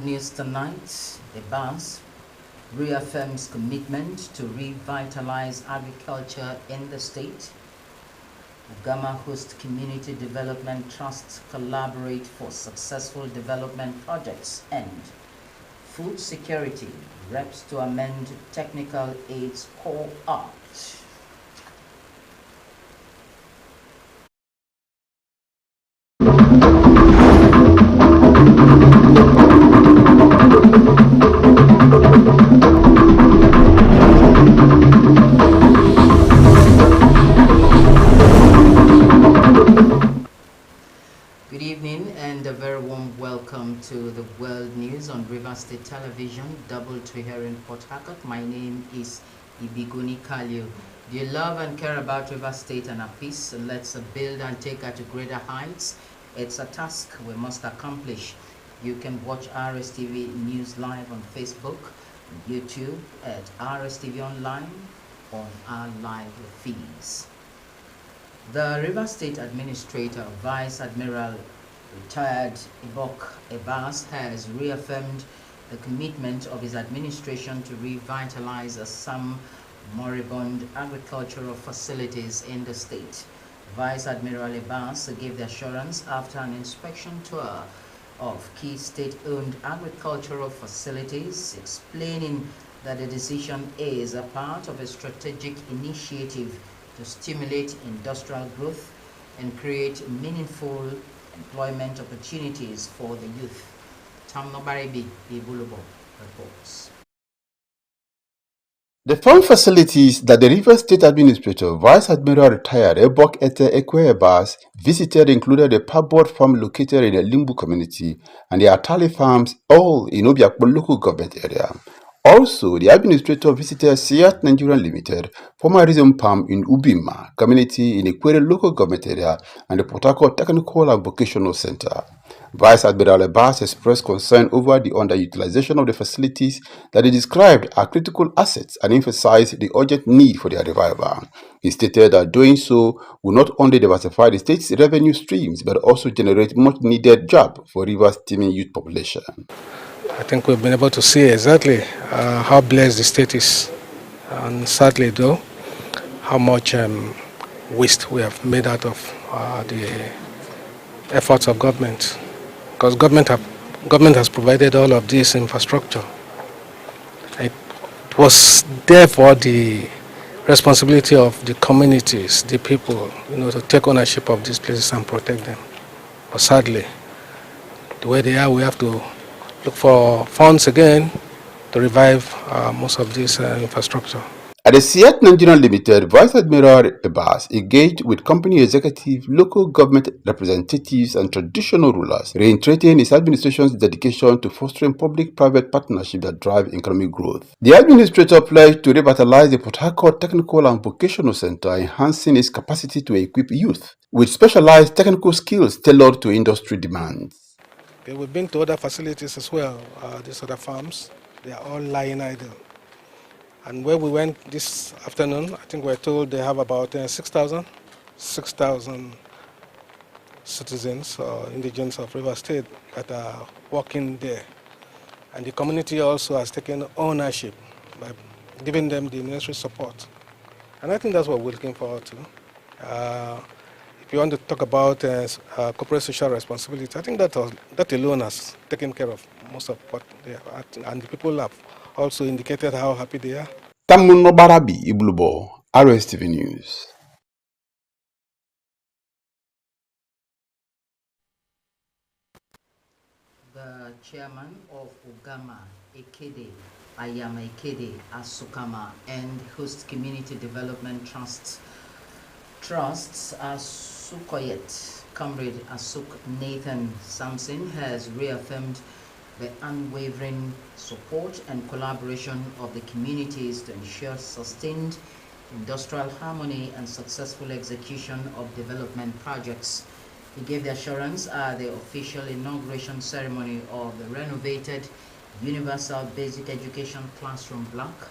news tonight. The BAS reaffirms commitment to revitalize agriculture in the state. Ugama Host Community Development Trusts collaborate for successful development projects, and food security reps to amend technical aids core act. Good evening and a very warm welcome to the World News on River State Television, double to here in Port Harcourt. My name is Ibiguni Kalio. Do you love and care about River State and our peace? Let's build and take her to greater heights. It's a task we must accomplish. You can watch Rstv News live on Facebook and YouTube at Rstv Online on our live feeds. The River State Administrator, Vice Admiral retired Ibok Ebas, has reaffirmed the commitment of his administration to revitalize some moribund agricultural facilities in the state. Vice Admiral Ebas gave the assurance after an inspection tour of key state-owned agricultural facilities, explaining that the decision is a part of a strategic initiative to stimulate industrial growth and create meaningful employment opportunities for the youth. Tamno Baribi Ibulubo reports. The farm facilities that the River State Administrator, Vice Admiral retired Ebok Ete Ekwebas visited included the Pabot farm located in the Limbu community and the Atali farms, all in Obiakpo local government area. Also, the administrator visited Siat Nigeria Limited, former Rhizome Palm in Ubima community in Ekwere local government area and the Port Harcourt Technical and Vocational Center. Vice Admiral Abbas expressed concern over the underutilization of the facilities that he described are critical assets and emphasized the urgent need for their revival. He stated that doing so will not only diversify the state's revenue streams but also generate much needed jobs for Rivers' teeming youth population. I think we've been able to see exactly how blessed the state is, and sadly though, how much waste we have made out of the efforts of government. Because government has provided all of this infrastructure. It was therefore the responsibility of the communities, the people, to take ownership of these places and protect them. But sadly, the way they are, we have to look for funds again to revive most of this infrastructure. At the Siat Nigeria Limited, Vice Admiral Abbas engaged with company executive, local government representatives and traditional rulers, reiterating his administration's dedication to fostering public-private partnerships that drive economic growth. The administrator pledged to revitalize the Port Harcourt Technical and Vocational Center, enhancing its capacity to equip youth with specialized technical skills tailored to industry demands. We've been to other facilities as well, these other farms. They are all lying idle. And where we went this afternoon, I think we're told they have about 6,000 citizens or indigents of River State that are working there. And the community also has taken ownership by giving them the necessary support. And I think that's what we're looking forward to. If you want to talk about corporate social responsibility, I think that alone has taken care of most of what they are at, and the people have also indicated how happy they are. Tamuno Barabi Iblubo, Rstv News. The chairman of Ugama Ekede, Ayama Ekede, Asukama, and Host Community Development Trusts Asukoyet, Comrade Asuk Nathan Sampson, has reaffirmed the unwavering support and collaboration of the communities to ensure sustained industrial harmony and successful execution of development projects. He gave the assurance at the official inauguration ceremony of the renovated Universal Basic Education Classroom Block,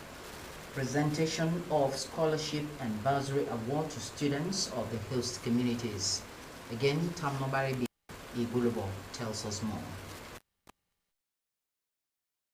presentation of scholarship and bursary award to students of the host communities. Again, Tamnobari Igulubo tells us more.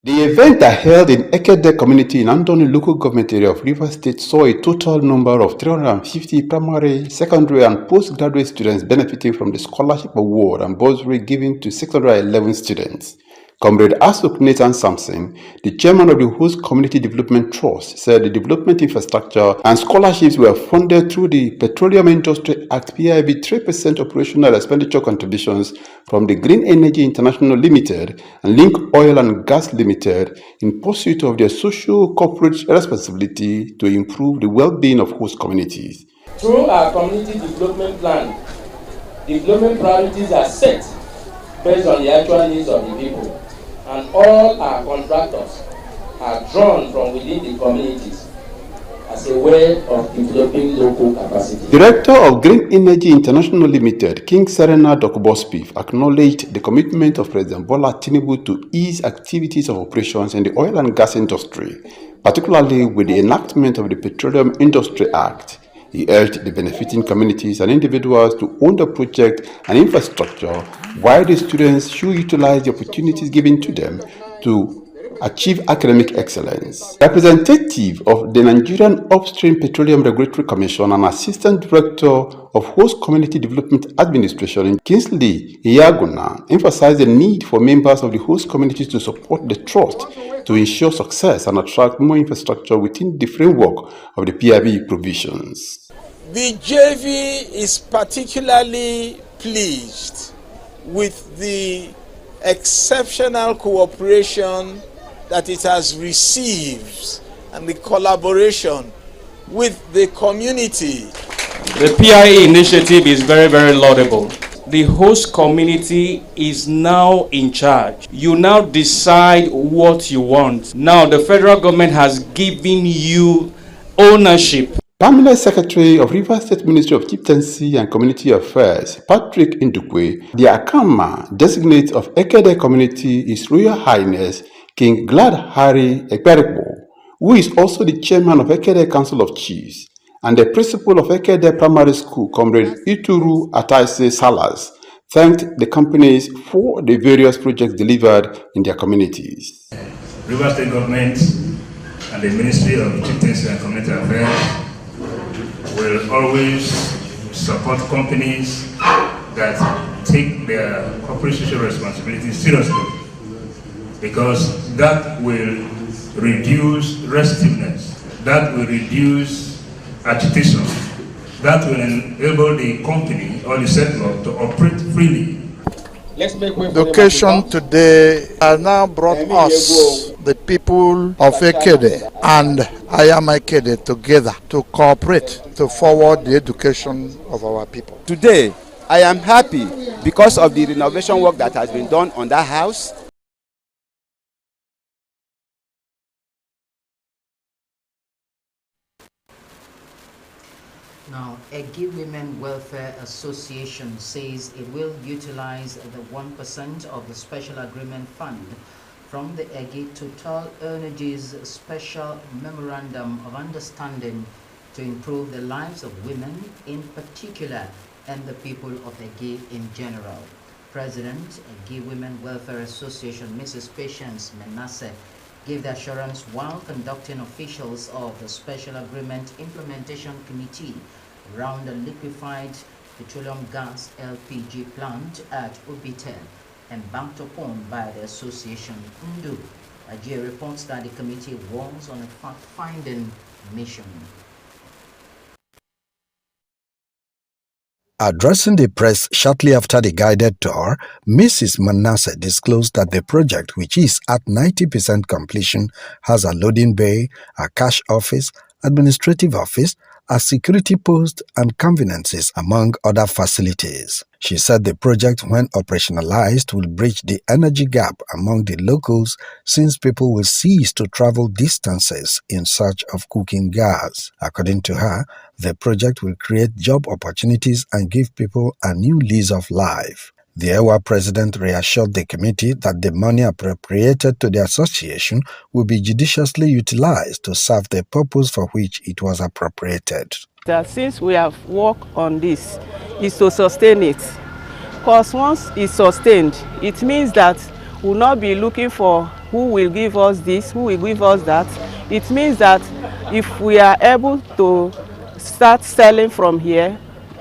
The event that held in Ekede community in Andoni local government area of Rivers State saw a total number of 350 primary, secondary and postgraduate students benefiting from the scholarship award and bursary given to 611 students. Comrade Asok Nathan Sampson, the chairman of the Host Community Development Trust, said the development infrastructure and scholarships were funded through the Petroleum Industry Act PIB 3% operational expenditure contributions from the Green Energy International Limited and Link Oil and Gas Limited in pursuit of their social corporate responsibility to improve the well-being of host communities. Through our community development plan, development priorities are set based on the actual needs of the people, and all our contractors are drawn from within the communities as a way of developing local capacity. Director of Green Energy International Limited, King Serena Dokubospif, acknowledged the commitment of President Bola Tinubu to ease activities of operations in the oil and gas industry, particularly with the enactment of the Petroleum Industry Act. He urged the benefiting communities and individuals to own the project and infrastructure, while the students should utilize the opportunities given to them to achieve academic excellence. Representative of the Nigerian Upstream Petroleum Regulatory Commission and Assistant Director of Host Community Development Administration, Kingsley Iyaguna, emphasized the need for members of the host communities to support the trust to ensure success and attract more infrastructure within the framework of the PIB provisions. The JV is particularly pleased with the exceptional cooperation that it has received and the collaboration with the community. The PIE initiative is very, very laudable. The host community is now in charge. You now decide what you want. Now the federal government has given you ownership. Permanent Secretary of Rivers State Ministry of Chieftaincy and Community Affairs, Patrick Ndukwe, the Akama designate of Ekede community is Royal Highness King Glad Harry Ekperikpo, who is also the chairman of Ekede Council of Chiefs, and the principal of Ekede Primary School, Comrade Ituru Ataise Salas, thanked the companies for the various projects delivered in their communities. Rivers State Government and the Ministry of Chieftaincy and Community Affairs will always support companies that take their corporate social responsibilities seriously, because that will reduce restiveness, that will reduce agitation, that will enable the company or the settler to operate freely. The occasion today has now brought us, the people of Ekede and I am Ekede, together to cooperate to forward the education of our people. Today, I am happy because of the renovation work that has been done on that house. Now, Egi Women Welfare Association says it will utilize the 1% of the Special Agreement Fund from the Egi Total Energies Special Memorandum of Understanding to improve the lives of women in particular and the people of Egi in general. President, Egi Women Welfare Association, Mrs. Patience Menasse, gave the assurance while conducting officials of the Special Agreement Implementation Committee around the liquefied petroleum gas LPG plant at Ubitel, embarked upon by the association. Ndu Ajay reports that the committee was on a fact-finding mission. Addressing the press shortly after the guided tour, Mrs. Manasseh disclosed that the project, which is at 90% completion, has a loading bay, a cash office, administrative office, a security post, and conveniences, among other facilities. She said the project, when operationalized, will bridge the energy gap among the locals, since people will cease to travel distances in search of cooking gas. According to her, the project will create job opportunities and give people a new lease of life. The EWA president reassured the committee that the money appropriated to the association will be judiciously utilized to serve the purpose for which it was appropriated. Since we have worked on this, is to sustain it. Because once it's sustained, it means that will not be looking for who will give us this, who will give us that. It means that if we are able to start selling from here,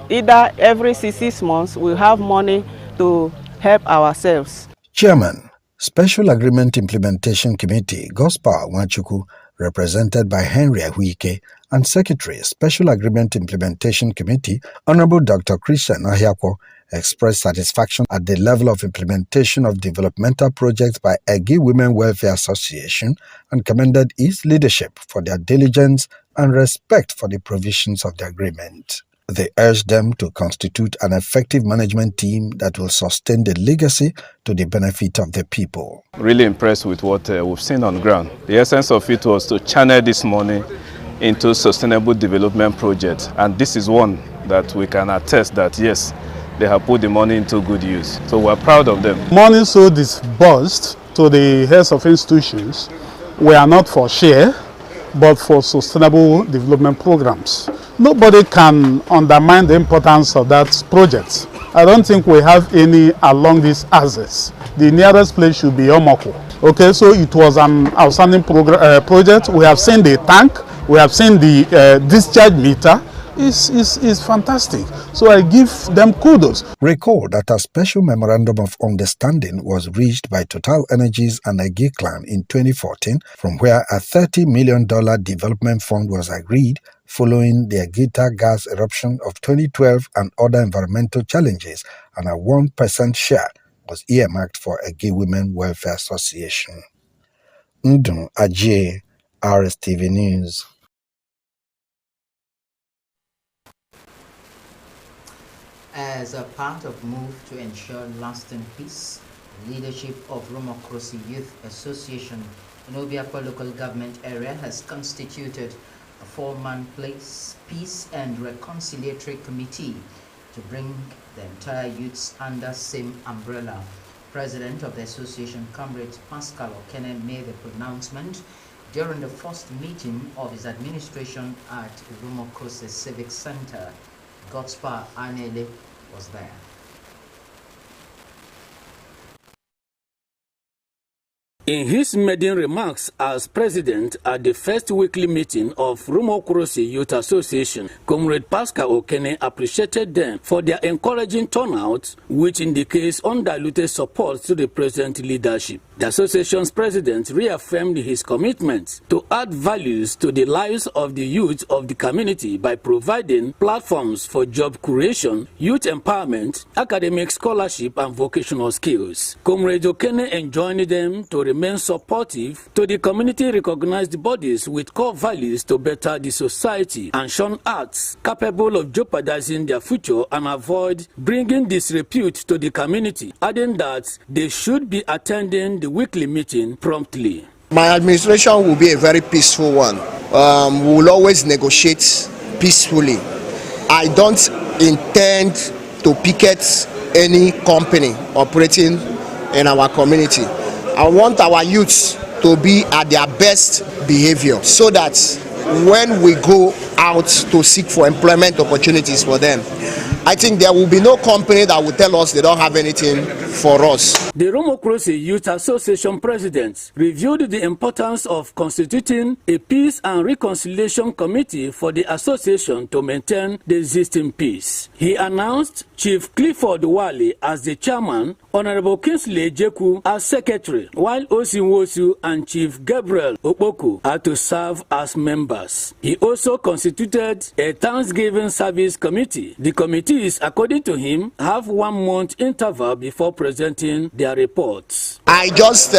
either every 6 months, we'll have money to help ourselves. Chairman, Special Agreement Implementation Committee, Gospel Wanchuku, represented by Henry Ahuike, and Secretary, Special Agreement Implementation Committee, Honorable Dr. Christian Ahiako, expressed satisfaction at the level of implementation of developmental projects by Egi Women Welfare Association and commended its leadership for their diligence and respect for the provisions of the agreement. They urged them to constitute an effective management team that will sustain the legacy to the benefit of the people. Really impressed with what we've seen on ground. The essence of it was to channel this money into sustainable development projects, and this is one that we can attest that yes, they have put the money into good use. So we're proud of them. Money so disbursed to the heads of institutions were not for share, but for sustainable development programs. Nobody can undermine the importance of that project. I don't think we have any along these axis. The nearest place should be Omoko. Okay, so it was an outstanding project. We have seen the tank, we have seen the discharge meter. It's fantastic. So I give them kudos. Recall that a special memorandum of understanding was reached by Total Energies and Egi Clan in 2014, from where a $30 million development fund was agreed following the Agita gas eruption of 2012 and other environmental challenges, and a 1% share was earmarked for Egi Women Welfare Association. Ndun Ajay, Rstv News. As a part of move to ensure lasting peace, leadership of Romokrosi Youth Association in Obiakwa local government area has constituted a 4-man peace and reconciliatory committee to bring the entire youths under same umbrella. President of the association, Comrade Pascal Okene, made the pronouncement during the first meeting of his administration at Romokrosi Civic Center. Godspar Anele was there. In his maiden remarks as president at the first weekly meeting of Romokrosi Youth Association, Comrade Pascal Okene appreciated them for their encouraging turnout, which indicates undiluted support to the present leadership. The association's president reaffirmed his commitment to add values to the lives of the youth of the community by providing platforms for job creation, youth empowerment, academic scholarship, and vocational skills. Comrade Okene enjoined them to remain supportive to the community-recognized bodies with core values to better the society and shun acts capable of jeopardizing their future and avoid bringing disrepute to the community, adding that they should be attending the weekly meeting promptly. My administration will be a very peaceful one. We will always negotiate peacefully. I don't intend to picket any company operating in our community. I want our youths to be at their best behavior so that when we go out to seek for employment opportunities for them, I think there will be no company that will tell us they don't have anything for us. The Romokrosi Youth Association president reviewed the importance of constituting a peace and reconciliation committee for the association to maintain the existing peace. He announced Chief Clifford Wali as the chairman, Honorable Kingsley Jeku as secretary, while Osinwosu and Chief Gabriel Okpoku are to serve as members. He also constituted a Thanksgiving service committee. The committees, according to him, have 1 month interval before presenting their reports. I just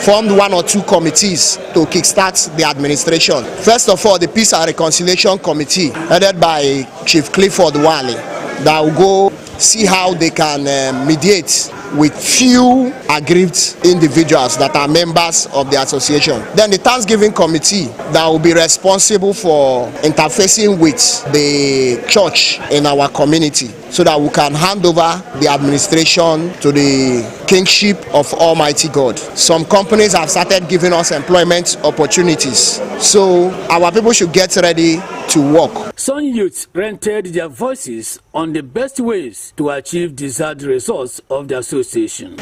formed 1 or 2 committees to kickstart the administration. First of all, the Peace and Reconciliation Committee, headed by Chief Clifford Wali, that will go see how they can mediate with few aggrieved individuals that are members of the association. Then the Thanksgiving Committee that will be responsible for interfacing with the church in our community. so that we can hand over the administration to the kingship of Almighty God. Some companies have started giving us employment opportunities, so our people should get ready to work. Some youths rented their voices on the best ways to achieve desired results of the association.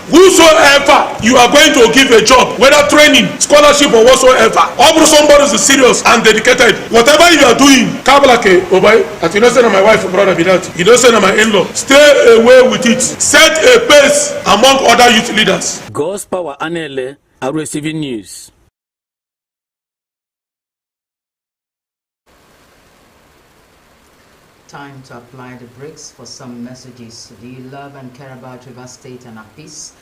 Whosoever you are going to give a job, whether training, scholarship, or whatsoever, or somebody is serious and dedicated, whatever you are doing, Kabalake, Obay, as you don't say my wife, brother, be that, you don't say my in-law, stay away with it. Set a pace among other youth leaders. God's Power Anele, Rstv News. Time to apply the brakes for some messages. Do you love and care about River State and our peace?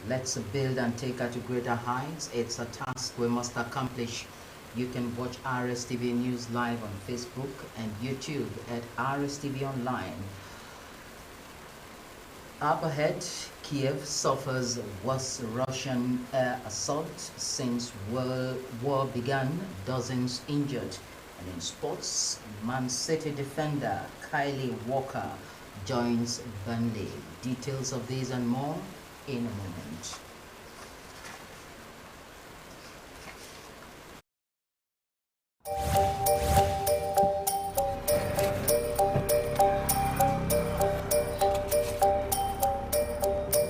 Let's build and take her to greater heights. It's a task we must accomplish. You can watch Rstv News live on Facebook and YouTube at Rstv Online. Up ahead, Kiev suffers worst Russian air assault since World War began, dozens injured. And in sports, Man City defender Kylie Walker joins Burnley. Details of these and more in a moment.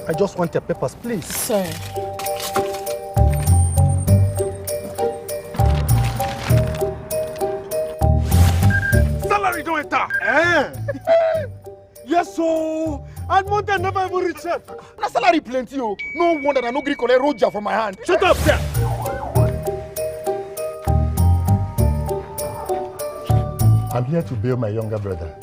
I just want your papers, please. Sir. Salary don't enter. Yes, so. And month never even reach it. Na salary plenty, oh. No wonder I no gree collect Roger from my hand. Shut up, sir. I'm here to bail my younger brother.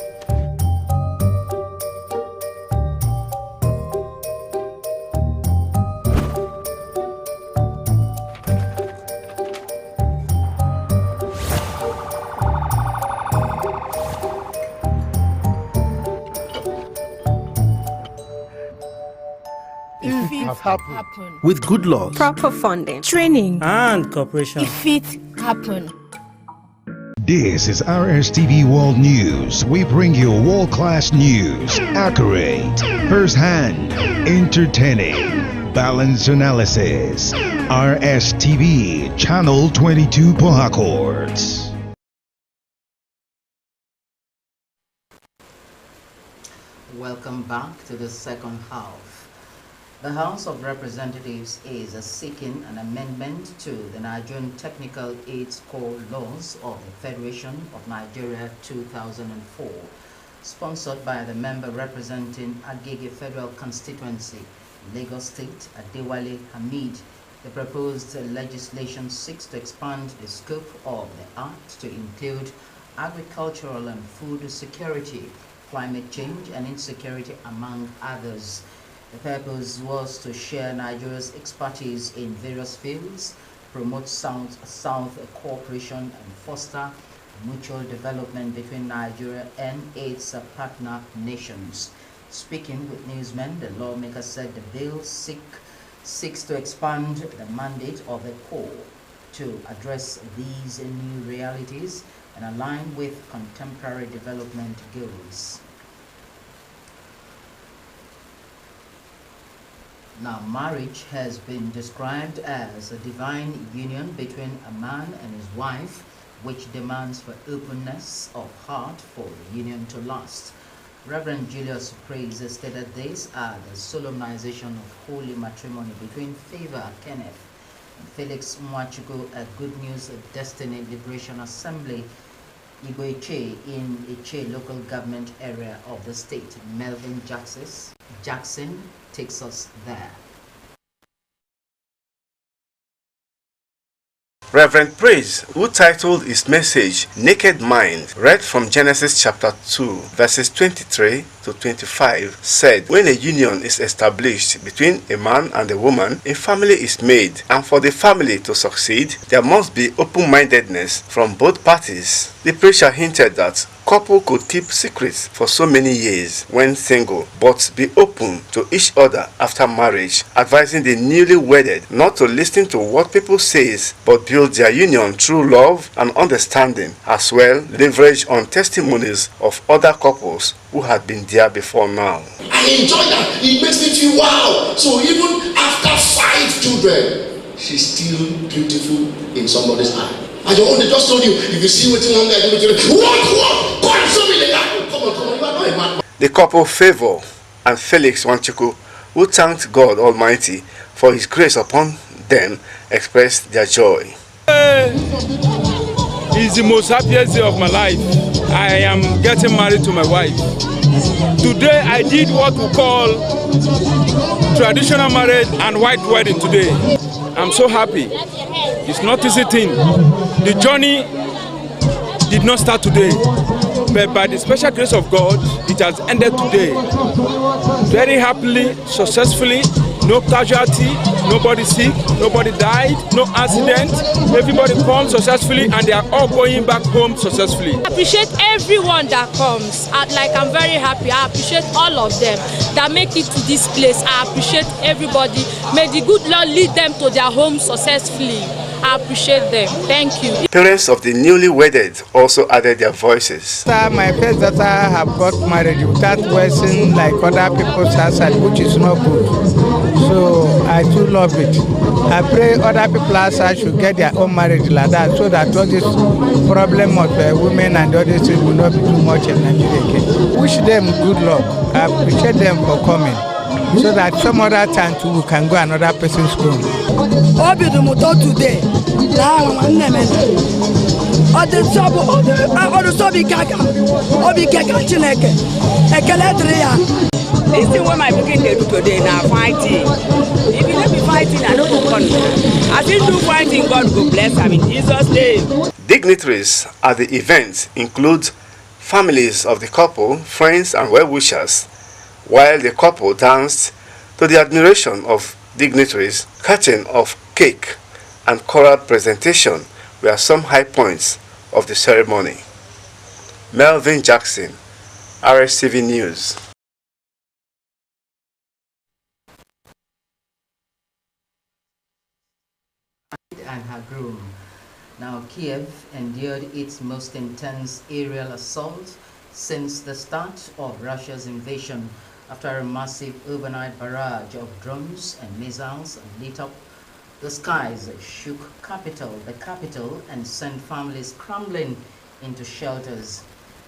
Happen. With good laws, Proper funding, training, and cooperation. if it happen. This is Rstv World News. We bring you world-class news, accurate, first-hand, entertaining, balanced analysis. Rstv, Channel 22 Port Harcourt. Welcome back to the second half. The House of Representatives is seeking an amendment to the Nigerian Technical Aid Core Laws of the Federation of Nigeria 2004, sponsored by the member representing Agege Federal Constituency, Lagos State, Adewale Hamid. The proposed legislation seeks to expand the scope of the Act to include agricultural and food security, climate change and insecurity, among others. The purpose was to share Nigeria's expertise in various fields, promote South cooperation, and foster mutual development between Nigeria and its partner nations. Speaking with newsmen, the lawmaker said the bill seeks to expand the mandate of the Corps to address these new realities and align with contemporary development goals. Now, marriage has been described as a divine union between a man and his wife, which demands for openness of heart for the union to last. Reverend Julius Praise stated this at the solemnization of holy matrimony between Favor Kenneth and Felix Mwachuku at Good News Destiny Liberation Assembly, Igbo-Iche, in Iche local government area of the state. Melvin Jackson takes us there. Reverend Praise, who titled his message Naked Mind, read from Genesis chapter 2, verses 23 to 25, said, when a union is established between a man and a woman, a family is made, and for the family to succeed, there must be open-mindedness from both parties. The preacher hinted that couple could keep secrets for so many years when single, but be open to each other after marriage, advising the newly wedded not to listen to what people say, but build their union through love and understanding, as well leverage on testimonies of other couples who had been there before now. I enjoy that. It makes me feel wow. So even after 5 children, she's still beautiful in somebody's eye. I just told you, if you see what's on there, what? God, show me the guy. Come on, you are not a man. The couple Favor and Felix Wanchuku, who thanked God Almighty for His grace upon them, expressed their joy. It's the most happiest day of my life. I am getting married to my wife. Today I did what we call traditional marriage and white wedding today. I'm so happy. It's not easy thing. The journey did not start today, but by the special grace of God, it has ended today. Very happily, successfully, no casualty, nobody sick, nobody died, no accident. Everybody comes successfully and they are all going back home successfully. I appreciate everyone that comes. I'm very happy. I appreciate all of them that make it to this place. I appreciate everybody. May the good Lord lead them to their home successfully. I appreciate them. Thank you. Parents of the newly wedded also added their voices. My first daughter have got married without question like other people's outside, which is not good. So I do love it. I pray other people outside should get their own marriage like that, so that all this problem of women and all this will not be too much in Nigeria again. Wish them good luck. I appreciate them for coming, so that some other time too we can go another person's home. Today. This thing what my picking they do today now fighting. If you don't be fighting, I don't go on. As you do fighting, God will bless. I mean, Jesus' name. Dignitaries at the event include families of the couple, friends and well-wishers, while the couple danced to the admiration of dignitaries. Cutting of cake and choral presentation were some high points of the ceremony. Melvin Jackson, Rstv News. And her groom. Now Kiev endured its most intense aerial assault since the start of Russia's invasion after a massive overnight barrage of drones and missiles lit up the skies, shook the capital, and sent families scrambling into shelters.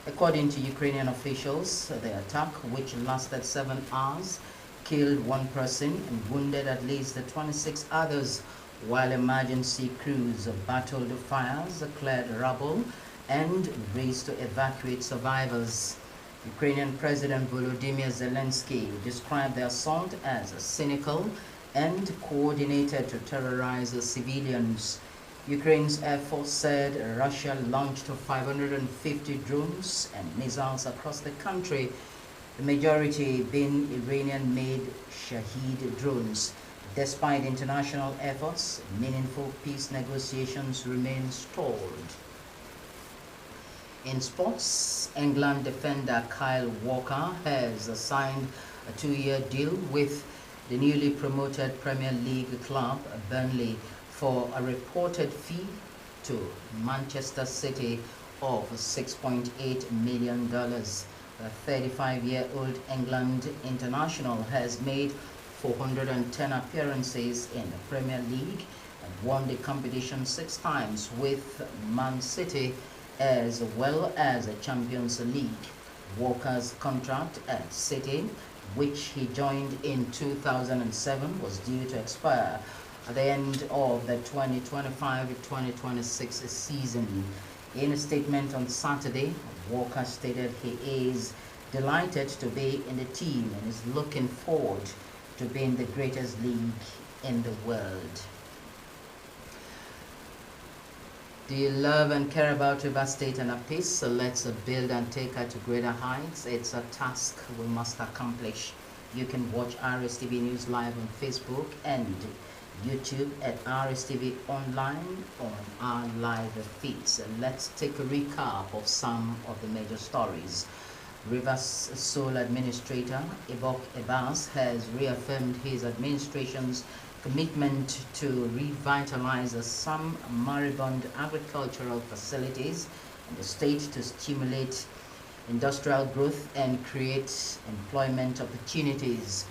According to Ukrainian officials, the attack, which lasted 7 hours, killed 1 person and wounded at least 26 others, while emergency crews battled fires, cleared rubble, and raced to evacuate survivors. Ukrainian President Volodymyr Zelensky described the assault as cynical and coordinated to terrorize civilians. Ukraine's Air Force said Russia launched 550 drones and missiles across the country, the majority being Iranian-made Shahed drones. Despite international efforts, meaningful peace negotiations remain stalled. In sports, England defender Kyle Walker has signed a 2-year deal with the newly promoted Premier League club Burnley for a reported fee to Manchester City of $6.8 million. The 35-year-old England international has made 410 appearances in the Premier League and won the competition 6 times with Man City, as well as the Champions League. Walker's contract at City, which he joined in 2007, was due to expire at the end of the 2025-2026 season. In a statement on Saturday, Walker stated he is delighted to be in the team and is looking forward to being the greatest league in the world. Do you love and care about River State and our peace? So let's build and take her to greater heights. It's a task we must accomplish. You can watch Rstv News live on Facebook and YouTube at Rstv Online on our live feeds. Let's take a recap of some of the major stories. Rivers Sole Administrator Ibok Ebas has reaffirmed his administration's commitment to revitalize some moribund agricultural facilities in the state to stimulate industrial growth and create employment opportunities.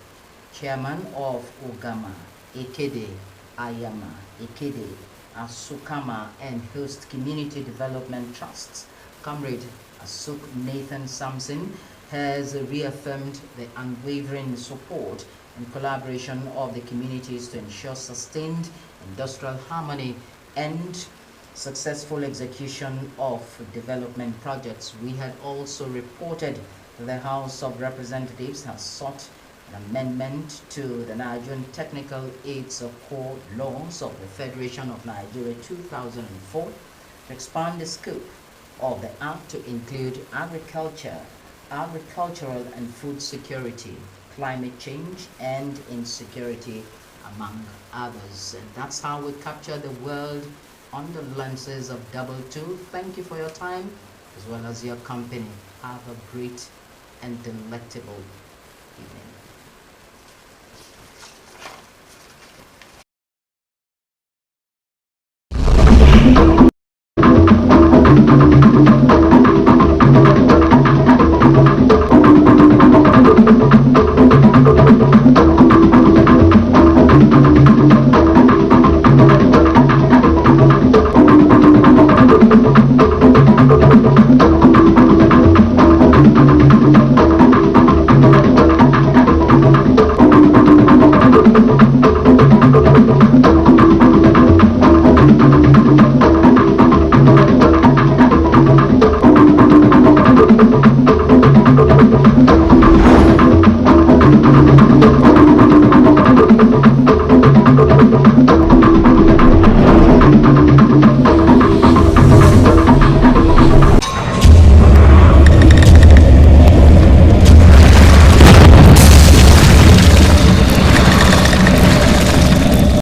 Chairman of Ogama, Ekede, Ayama, Ekede, Asukama and Host Community Development Trusts, Comrade Asuk Nathan Sampson, has reaffirmed the unwavering support and collaboration of the communities to ensure sustained industrial harmony and successful execution of development projects. We had also reported that the House of Representatives has sought an amendment to the Nigerian Technical Aids of Core Laws of the Federation of Nigeria 2004 to expand the scope of the Act to include agriculture, agricultural and food security, climate change and insecurity, among others. And that's how we capture the world on the lenses of Double Two. Thank you for your time as well as your company. Have a great and delectable evening.